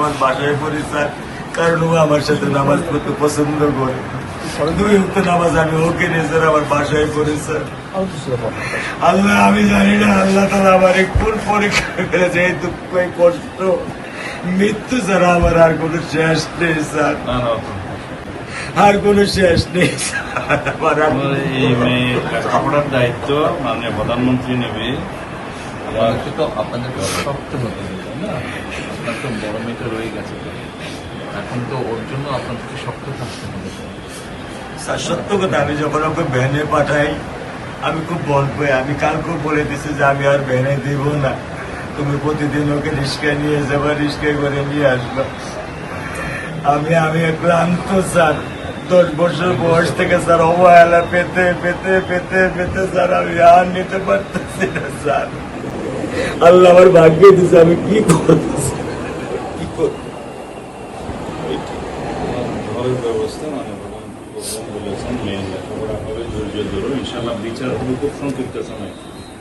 আমার বাসায় পড়ি স্যার, কারণ ও আমার সাথে নামাজ পড়তে পছন্দ করে। 2 ওয়াক্ত নামাজ আমি ওকে নিয়ে স্যার আমার বাসায় পড়ি স্যার। আল্লাহ আমি জানি না আল্লাহ তাআলা আমার কোন পরীক্ষা ফেলেছে, এই দুঃখ এই কষ্ট মৃত্যু ছাড়া আমার আর কোনো শেষ নেই স্যার, আর কোনো শেষ নেই স্যার। আমার আর এই মেয়ে লেখাপড়ার দায়িত্ব মাননীয় প্রধানমন্ত্রী নেবে। আমাকে তো আপনাদেরকে শক্ত হতে হবে, তাই না? আপনার তো বড় মেয়েটা রয়ে গেছে, এখন তো ওর জন্য আপনাদেরকে শক্ত থাকতে হবে। স্যার সত্য কথা, আমি যখন ওকে ভ্যানে পাঠাই আমি খুব বল পাই। আমি কালকেও বলে দিছি যে আমি আর ভ্যানে দিব না, তুমি প্রতিদিন ওকে রিক্সায় নিয়ে যাবা, রিক্সায় করে নিয়ে আসবা। আমি ক্লান্ত স্যার, 10 বছর বয়স থেকে স্যার অবহেলা পেতে পেতে পেতে পেতে স্যার আমি আর নিতে পারতেছি না স্যার। আল্লাহ আমার ভাগ্যে দিছে, আমি কি করবো কি করবো? ঘরের ব্যবস্থা মানে বলেছেন মেয়ে লেখাপড়া হবে, ধৈর্য ধরো, ইনশাল্লাহ বিচার হবে খুব সংক্ষিপ্ত সময়।